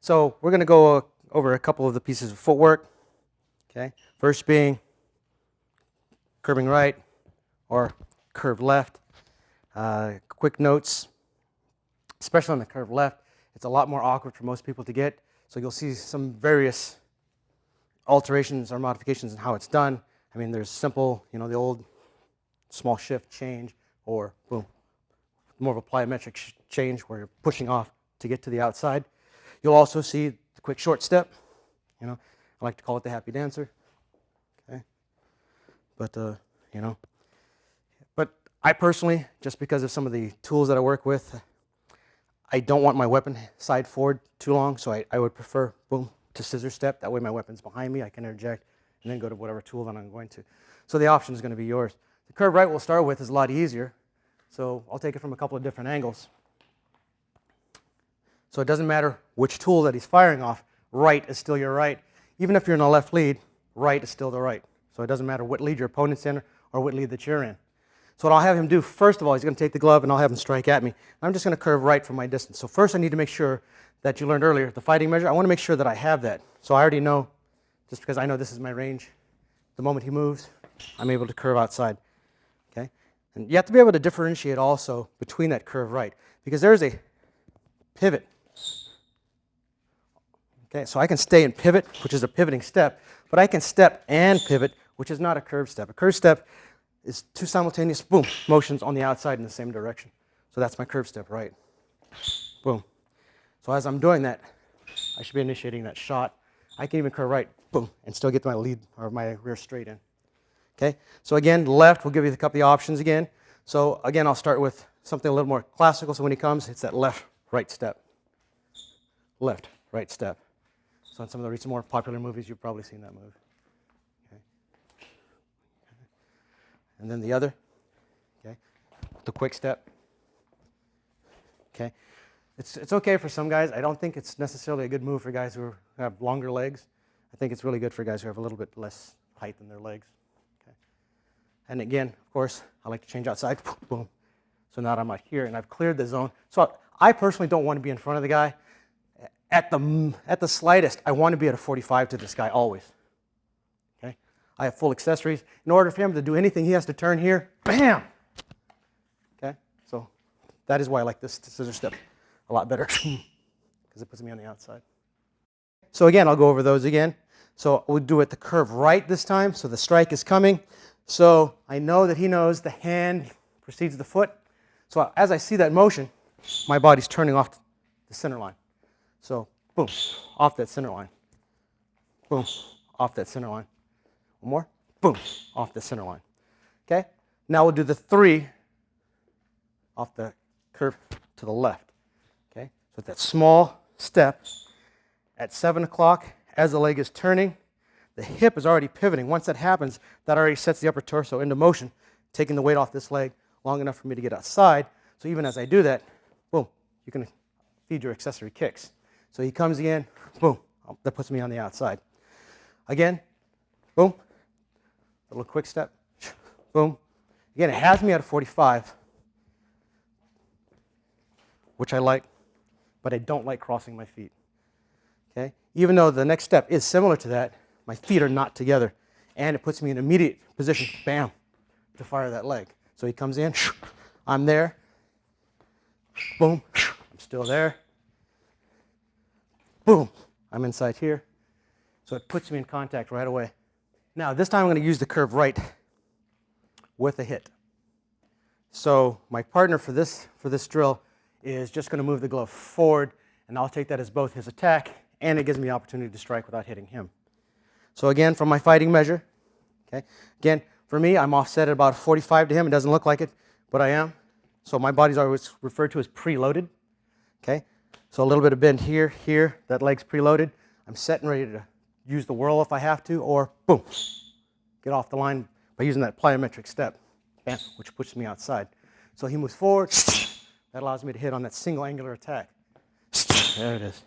So we're going to go over a couple of the pieces of footwork. Okay. First being curving right or curve left. Quick notes, especially on the curve left, it's a lot more awkward for most people to get. So you'll see some various alterations or modifications in how it's done. I mean, there's simple, the old small shift change, or boom, more of a plyometric change where you're pushing off to get to the outside. You'll also see the quick short step. I like to call it the happy dancer. Okay, but but I personally, just because of some of the tools that I work with, I don't want my weapon side forward too long, so I would prefer boom to scissor step. That way my weapon's behind me, I can interject and then go to whatever tool that I'm going to. So the option is going to be yours. The curve right we'll start with is a lot easier, so I'll take it from a couple of different angles. So it doesn't matter which tool that he's firing off, right is still your right. Even if you're in a left lead, right is still the right. So it doesn't matter what lead your opponent's in or what lead that you're in. So what I'll have him do, first of all, he's going to take the glove and I'll have him strike at me. I'm just going to curve right from my distance. So first I need to make sure that you learned earlier, the fighting measure, I want to make sure that I have that. So I already know, just because I know this is my range, the moment he moves, I'm able to curve outside. Okay? And you have to be able to differentiate also between that curve right, because there's a pivot. Okay, so I can stay and pivot, which is a pivoting step, but I can step and pivot, which is not a curve step. A curve step is two simultaneous, boom, motions on the outside in the same direction. So that's my curve step, right? Boom. So as I'm doing that, I should be initiating that shot. I can even curve right, boom, and still get my lead or my rear straight in. Okay, so again, left, we'll give you a couple of options again. So again, I'll start with something a little more classical. So when he comes, it's that left, right step. Left, right step. So in some of the recent more popular movies, you've probably seen that move. Okay. And then the other, okay, the quick step. Okay, it's okay for some guys. I don't think it's necessarily a good move for guys who have longer legs. I think it's really good for guys who have a little bit less height in their legs. Okay. And again, of course, I like to change outside. Boom. So now I'm out here and I've cleared the zone. So I personally don't want to be in front of the guy. At the slightest, I want to be at a 45 to this guy always. Okay? I have full accessories. In order for him to do anything, he has to turn here. Bam! Okay? So that is why I like this scissor step a lot better, because it puts me on the outside. So again, I'll go over those again. So we'll do it the curve right this time. So the strike is coming. So I know that he knows the hand precedes the foot. So as I see that motion, my body's turning off the center line. So, boom, off that center line. Boom, off that center line. One more, boom, off the center line. Okay? Now we'll do the three off the curve to the left. Okay? So with that small step, at 7 o'clock, as the leg is turning, the hip is already pivoting. Once that happens, that already sets the upper torso into motion, taking the weight off this leg long enough for me to get outside. So even as I do that, boom, you can feed your accessory kicks. So he comes in, boom, that puts me on the outside. Again, boom, a little quick step, boom. Again, it has me at a 45, which I like, but I don't like crossing my feet. Okay? Even though the next step is similar to that, my feet are not together, and it puts me in immediate position, bam, to fire that leg. So he comes in, I'm there, boom, I'm still there. Boom, I'm inside here. So it puts me in contact right away. Now, this time I'm going to use the curve right with a hit. So my partner for this drill is just going to move the glove forward, and I'll take that as both his attack, and it gives me the opportunity to strike without hitting him. So again, from my fighting measure, okay. Again, for me, I'm offset at about 45 to him. It doesn't look like it, but I am. So my body's always referred to as preloaded, okay. So a little bit of bend here, here, that leg's preloaded. I'm set and ready to use the whirl if I have to, or boom, get off the line by using that plyometric step, bam, which pushes me outside. So he moves forward, that allows me to hit on that single angular attack. There it is.